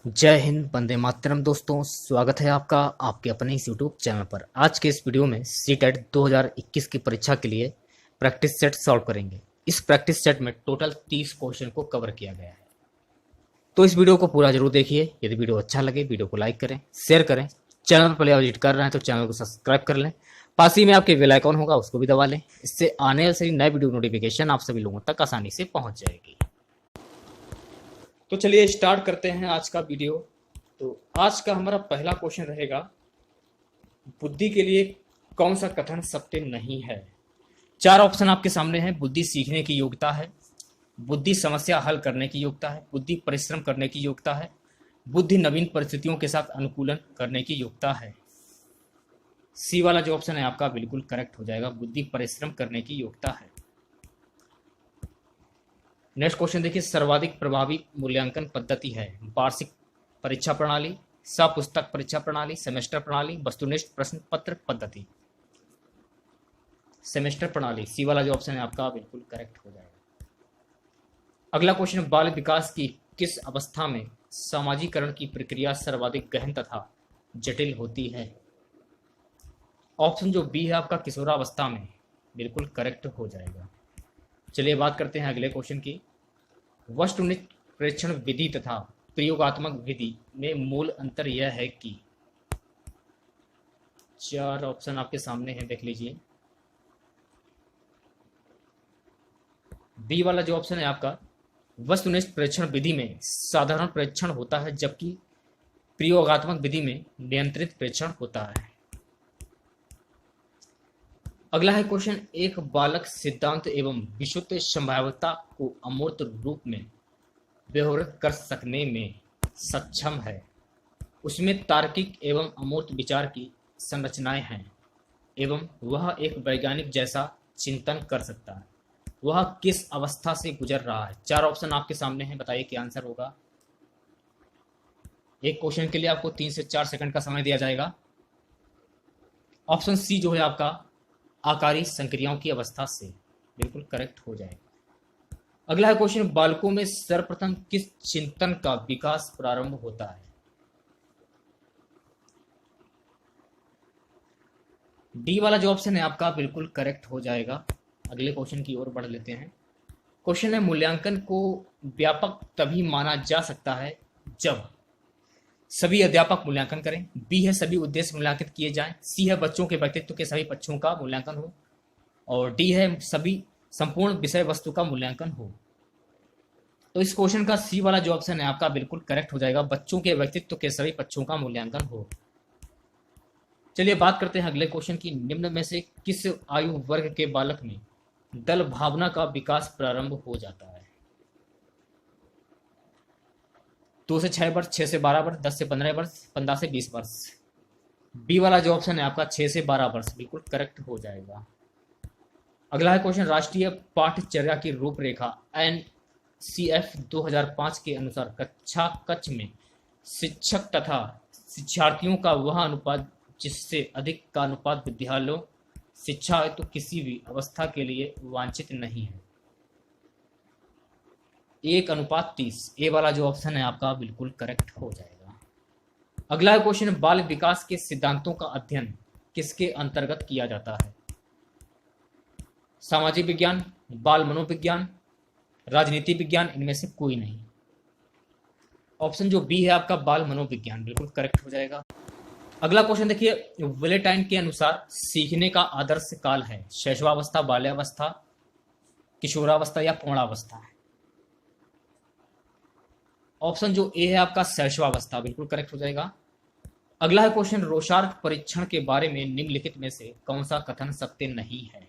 जय हिंद, वंदे मातरम। दोस्तों, स्वागत है आपका आपके अपने इस यूट्यूब चैनल पर। आज के इस वीडियो में सीटेट 2021 की परीक्षा के लिए प्रैक्टिस सेट सॉल्व करेंगे। इस प्रैक्टिस सेट में टोटल 30 क्वेश्चन को कवर किया गया है, तो इस वीडियो को पूरा जरूर देखिए। यदि वीडियो अच्छा लगे वीडियो को लाइक करें, शेयर करें। चैनल पर पहले विजिट कर रहे हैं तो चैनल को सब्सक्राइब कर लें। पास ही में आपके बेल आइकॉन होगा, उसको भी दबा लें। इससे आने वाली नए वीडियो नोटिफिकेशन आप सभी लोगों तक आसानी से पहुंच जाएगी। तो चलिए स्टार्ट करते हैं आज का वीडियो। तो आज का हमारा पहला क्वेश्चन रहेगा, बुद्धि के लिए कौन सा कथन सत्य नहीं है। चार ऑप्शन आपके सामने हैं। बुद्धि सीखने की योग्यता है, बुद्धि समस्या हल करने की योग्यता है, बुद्धि परिश्रम करने की योग्यता है, बुद्धि नवीन परिस्थितियों के साथ अनुकूलन करने की योग्यता है। सी वाला जो ऑप्शन है आपका बिल्कुल करेक्ट हो जाएगा, बुद्धि परिश्रम करने की योग्यता है। नेक्स्ट क्वेश्चन देखिए, सर्वाधिक प्रभावी मूल्यांकन पद्धति है वार्षिक परीक्षा प्रणाली, सपुस्तक परीक्षा प्रणाली, सेमेस्टर प्रणाली, वस्तुनिष्ठ प्रश्न पत्र पद्धति। सेमेस्टर प्रणाली, सी वाला जो ऑप्शन है आपका बिल्कुल करेक्ट हो जाएगा। अगला क्वेश्चन, बाल विकास की किस अवस्था में सामाजिकरण की प्रक्रिया सर्वाधिक गहन तथा जटिल होती है। ऑप्शन जो बी है आपका किशोरावस्था में, बिल्कुल करेक्ट हो जाएगा। चलिए बात करते हैं अगले क्वेश्चन की। वस्तुनिष्ठ प्रेक्षण विधि तथा प्रयोगात्मक विधि में मूल अंतर यह है कि, चार ऑप्शन आपके सामने हैं, देख लीजिए। बी वाला जो ऑप्शन है आपका, वस्तुनिष्ठ प्रेक्षण विधि में साधारण प्रेक्षण होता है जबकि प्रयोगात्मक विधि में नियंत्रित प्रेक्षण होता है। अगला है क्वेश्चन, एक बालक सिद्धांत एवं विशुद्ध संभाव्यता को अमूर्त रूप में व्यवहारिक कर सकने में सक्षम है। उसमें तार्किक एवं अमूर्त विचार की संरचनाएं हैं एवं वह एक वैज्ञानिक जैसा चिंतन कर सकता है। वह किस अवस्था से गुजर रहा है। चार ऑप्शन आपके सामने हैं, बताइए क्या आंसर होगा। एक क्वेश्चन के लिए आपको 3 से 4 सेकंड का समय दिया जाएगा। ऑप्शन सी जो है आपका आकारी संक्रियाओं की अवस्था से, बिल्कुल करेक्ट हो जाएगा। अगला है क्वेश्चन, बालकों में सर्वप्रथम किस चिंतन का विकास प्रारंभ होता है। डी वाला जो ऑप्शन है आपका बिल्कुल करेक्ट हो जाएगा। अगले क्वेश्चन की ओर बढ़ लेते हैं। क्वेश्चन है, मूल्यांकन को व्यापक तभी माना जा सकता है जब सभी अध्यापक मूल्यांकन करें, बी है सभी उद्देश्य मूल्यांकित किए जाएं, सी है बच्चों के व्यक्तित्व के सभी पक्षों का मूल्यांकन हो, और डी है सभी संपूर्ण विषय वस्तु का मूल्यांकन हो। तो इस क्वेश्चन का सी वाला जो ऑप्शन है आपका बिल्कुल करेक्ट हो जाएगा, बच्चों के व्यक्तित्व के सभी पक्षों का मूल्यांकन हो। चलिए बात करते हैं अगले क्वेश्चन की। निम्न में से किस आयु वर्ग के बालक में दल भावना का विकास प्रारंभ हो जाता है। 2 से 6 वर्ष, 6 से 12 वर्ष, 10 से 15 वर्ष, 15 से 20 वर्ष। बी वाला जो ऑप्शन है आपका 6 से 12 वर्ष, बिल्कुल करेक्ट हो जाएगा। अगला है क्वेश्चन, राष्ट्रीय पाठ्यचर्या की रूपरेखा NCF 2005 के अनुसार कक्षा कक्ष में शिक्षक तथा शिक्षार्थियों का वह अनुपात जिससे अधिक का अनुपात विद्यालयों शिक्षा हेतु किसी भी अवस्था के लिए वांछित नहीं है। 1:30। ए वाला जो ऑप्शन है आपका बिल्कुल करेक्ट हो जाएगा। अगला क्वेश्चन, बाल विकास के सिद्धांतों का अध्ययन किसके अंतर्गत किया जाता है। सामाजिक विज्ञान, बाल मनोविज्ञान, राजनीति विज्ञान, इनमें से कोई नहीं। ऑप्शन जो बी है आपका बाल मनोविज्ञान, बिल्कुल करेक्ट हो जाएगा। अगला क्वेश्चन देखिए, विलेटाइन के अनुसार सीखने का आदर्श काल है शैशवावस्था, बाल्यावस्था, किशोरावस्था या प्रौढ़ावस्था है। ऑप्शन जो ए है आपका शैशवावस्था, बिल्कुल करेक्ट हो जाएगा। अगला है क्वेश्चन, रोशार्क परीक्षण के बारे में निम्नलिखित में से कौन सा कथन सत्य नहीं है।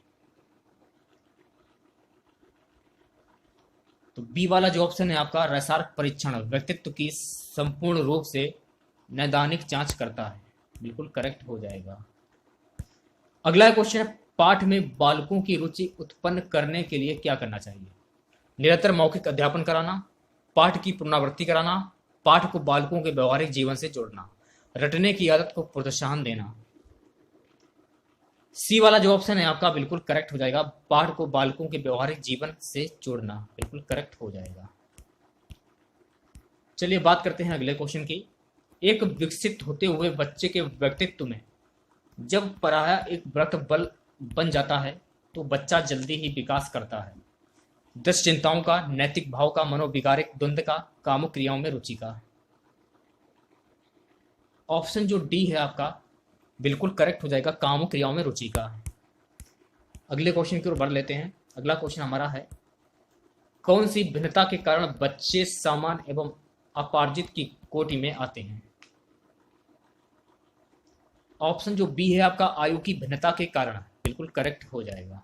तो बी वाला जो ऑप्शन है आपका रोशार्क परीक्षण व्यक्तित्व की संपूर्ण रूप से नैदानिक जांच करता है, बिल्कुल करेक्ट हो जाएगा। अगला क्वेश्चन, पाठ में बालकों की रुचि उत्पन्न करने के लिए क्या करना चाहिए। निरंतर मौखिक अध्यापन कराना, पाठ की पुनरावृत्ति कराना, पाठ को बालकों के व्यवहारिक जीवन से जोड़ना, रटने की आदत को प्रोत्साहन देना। सी वाला जो ऑप्शन है आपका बिल्कुल करेक्ट हो जाएगा, पाठ को बालकों के व्यवहारिक जीवन से जोड़ना, बिल्कुल करेक्ट हो जाएगा। चलिए बात करते हैं अगले क्वेश्चन की। एक विकसित होते हुए बच्चे के व्यक्तित्व में जब पराया एक व्रत बल बन जाता है तो बच्चा जल्दी ही विकास करता है। 10 चिंताओं का, नैतिक भाव का, मनोविकारिक द्वंद्व का, कामुक क्रियाओं में रुचि का। ऑप्शन जो डी है आपका बिल्कुल करेक्ट हो जाएगा, कामुक क्रियाओं में रुचि का। अगले क्वेश्चन की ओर बढ़ लेते हैं। अगला क्वेश्चन हमारा है, कौन सी भिन्नता के कारण बच्चे सामान्य एवं अपार्जित की कोटि में आते हैं। ऑप्शन जो बी है आपका आयु की भिन्नता के कारण बिल्कुल करेक्ट हो जाएगा।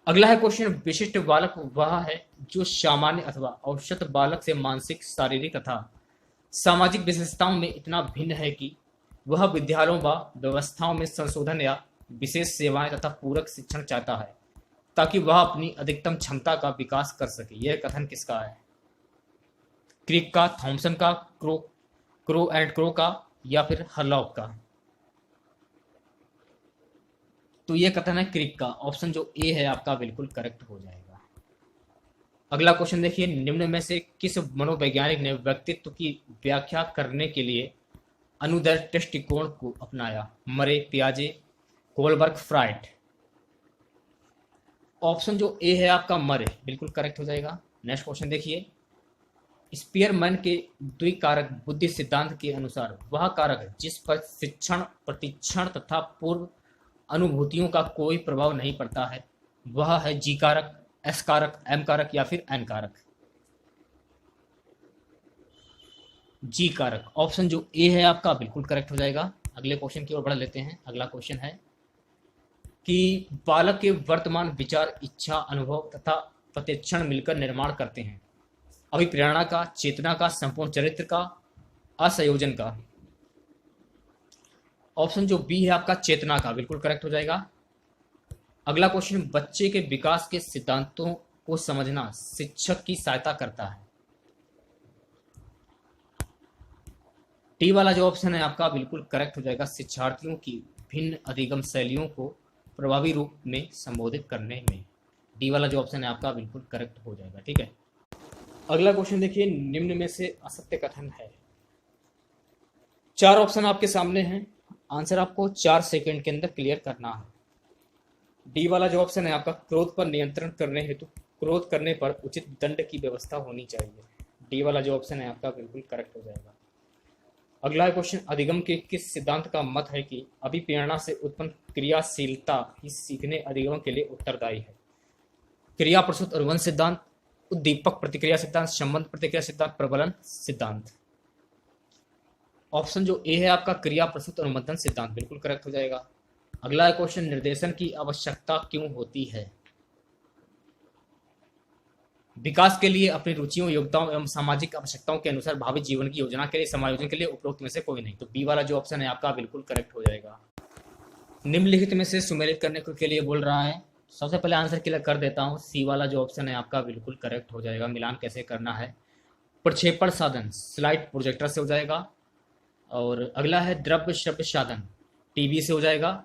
अगला है क्वेश्चन, विशिष्ट बालक वह है जो सामान्य अथवा औसत बालक से मानसिक, शारीरिक तथा सामाजिक विशेषताओं में इतना भिन्न है कि वह विद्यालयों व व्यवस्थाओं में संशोधन या विशेष सेवाएं तथा पूरक शिक्षण चाहता है ताकि वह अपनी अधिकतम क्षमता का विकास कर सके। यह कथन किसका है? क्रिक का, थॉमसन का, क्रो एंड क्रो का या फिर हरलॉक का? तो यह कथन है क्रिक का। ऑप्शन जो ए है आपका बिल्कुल करेक्ट हो जाएगा। अगला क्वेश्चन देखिए, निम्न में से किस मनोवैज्ञानिक ने व्यक्तित्व की व्याख्या करने के लिए अनुदैर्ध्य दृष्टिकोण को अपनाया? मरे, पियाजे, कोलबर्ग, फ्राइड? ऑप्शन जो ए है आपका मरे बिल्कुल करेक्ट हो जाएगा। नेक्स्ट क्वेश्चन देखिए, स्पीयरमैन के द्विकारक बुद्धि सिद्धांत के अनुसार वह कारक जिस पर शिक्षण, प्रतिक्षण तथा पूर्व अनुभूतियों का कोई प्रभाव नहीं पड़ता है वह है जी कारक, एस कारक, एम कारक या फिर एन कारक? जी कारक। ऑप्शन जो ए है आपका बिल्कुल करेक्ट हो जाएगा। अगले क्वेश्चन की ओर बढ़ लेते हैं। अगला क्वेश्चन है कि बालक के वर्तमान विचार, इच्छा, अनुभव तथा प्रतिक्षण मिलकर निर्माण करते हैं अभिप्रेरणा का, चेतना का, संपूर्ण चरित्र का, असंयोजन का? ऑप्शन जो बी है आपका चेतना का बिल्कुल करेक्ट हो जाएगा। अगला क्वेश्चन, बच्चे के विकास के सिद्धांतों को समझना शिक्षक की सहायता करता है। डी वाला जो ऑप्शन है आपका बिल्कुल करेक्ट हो जाएगा, शिक्षार्थियों की भिन्न अधिगम शैलियों को प्रभावी रूप में संबोधित करने में। डी वाला जो ऑप्शन है आपका बिल्कुल करेक्ट हो जाएगा। ठीक है। अगला क्वेश्चन देखिए, निम्न में से असत्य कथन है। 4 ऑप्शन आपके सामने हैं, आंसर आपको 4 सेकंड के अंदर क्लियर करना है। डी वाला जो ऑप्शन है आपका, क्रोध पर नियंत्रण करने हेतु क्रोध करने पर उचित दंड की व्यवस्था होनी चाहिए। डी वाला जो ऑप्शन है आपका बिल्कुल करेक्ट हो जाएगा। अगला क्वेश्चन, अधिगम के किस सिद्धांत का मत है कि अभिप्रेरणा से उत्पन्न क्रियाशीलता ही सीखने अधिगम के लिए उत्तरदायी है? क्रिया प्रसूत अनुबंध सिद्धांत, उद्दीपक प्रतिक्रिया सिद्धांत, संबंध प्रतिक्रिया सिद्धांत, प्रबलन सिद्धांत? ऑप्शन जो ए है आपका क्रिया प्रसूत अनुबंधन सिद्धांत बिल्कुल करेक्ट हो जाएगा। अगला क्वेश्चन, निर्देशन की आवश्यकता क्यों होती है? विकास के लिए, अपनी रुचियों, योग्यताओं एवं सामाजिक आवश्यकताओं के अनुसार भावी जीवन की योजना के लिए, समायोजन के लिए, उपरोक्त में से कोई नहीं। तो बी वाला जो ऑप्शन है आपका बिल्कुल करेक्ट हो जाएगा। निम्नलिखित में से सुमेलित करने के लिए बोल रहा है। सबसे पहले आंसर क्लियर कर देता हूँ, सी वाला जो ऑप्शन है आपका बिल्कुल करेक्ट हो जाएगा। मिलान कैसे करना है? प्रक्षेपण साधन स्लाइड प्रोजेक्टर से हो जाएगा, और अगला है द्रव्य श्रव्य साधन टीवी से हो जाएगा,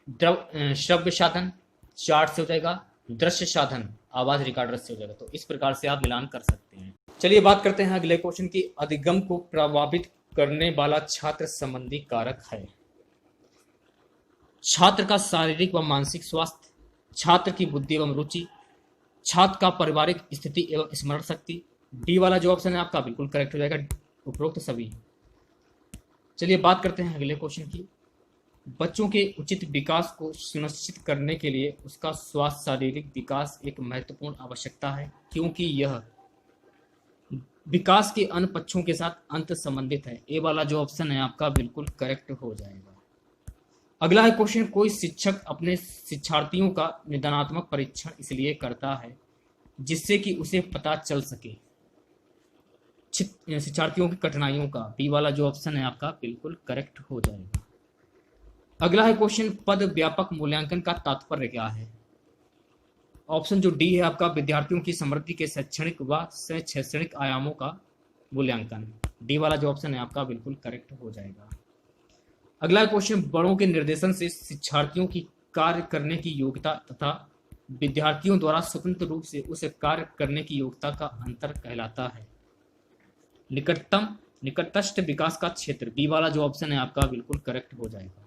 श्रव्य साधन चार्ट से हो जाएगा, दृश्य साधन आवाज रिकॉर्डर से हो जाएगा। तो इस प्रकार से आप मिलान कर सकते हैं। चलिए बात करते हैं अगले क्वेश्चन की, अधिगम को प्रभावित करने वाला छात्र संबंधी कारक है। छात्र का शारीरिक व मानसिक स्वास्थ्य, छात्र की बुद्धि एवं रुचि, छात्र का पारिवारिक स्थिति एवं स्मरण शक्ति। डी वाला जो ऑप्शन है आपका बिल्कुल करेक्ट हो जाएगा, उपरोक्त सभी। चलिए बात करते हैं अगले क्वेश्चन की, बच्चों के उचित विकास को सुनिश्चित करने के लिए उसका स्वास्थ्य शारीरिक विकास एक महत्वपूर्ण आवश्यकता है क्योंकि यह विकास के अन्य पक्षों के साथ अंत संबंधित है। ए वाला जो ऑप्शन है आपका बिल्कुल करेक्ट हो जाएगा। अगला है क्वेश्चन, कोई शिक्षक अपने शिक्षार्थियों का निदानात्मक परीक्षण इसलिए करता है जिससे कि उसे पता चल सके शिक्षार्थियों की कठिनाइयों का। बी वाला जो ऑप्शन है आपका बिल्कुल करेक्ट हो जाएगा। अगला है क्वेश्चन, पद व्यापक मूल्यांकन का तात्पर्य क्या है? ऑप्शन जो डी है आपका, विद्यार्थियों की समृद्धि के शैक्षणिक व शैक्षणिक आयामों का मूल्यांकन। डी वाला जो ऑप्शन है आपका बिल्कुल करेक्ट हो जाएगा। अगला क्वेश्चन, बड़ों के निर्देशन से शिक्षार्थियों की कार्य करने की योग्यता तथा विद्यार्थियों द्वारा स्वतंत्र रूप से उसे कार्य करने की योग्यता का अंतर कहलाता है। निकटस्थ विकास का क्षेत्र, बी वाला जो ऑप्शन है आपका बिल्कुल करेक्ट हो जाएगा।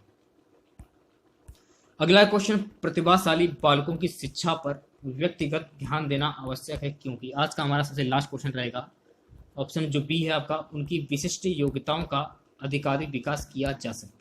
अगला क्वेश्चन, प्रतिभाशाली बालकों की शिक्षा पर व्यक्तिगत ध्यान देना आवश्यक है क्योंकि। आज का हमारा सबसे लास्ट क्वेश्चन रहेगा। ऑप्शन जो बी है आपका, उनकी विशिष्ट योग्यताओं का अधिकाधिक विकास किया जा सकता है।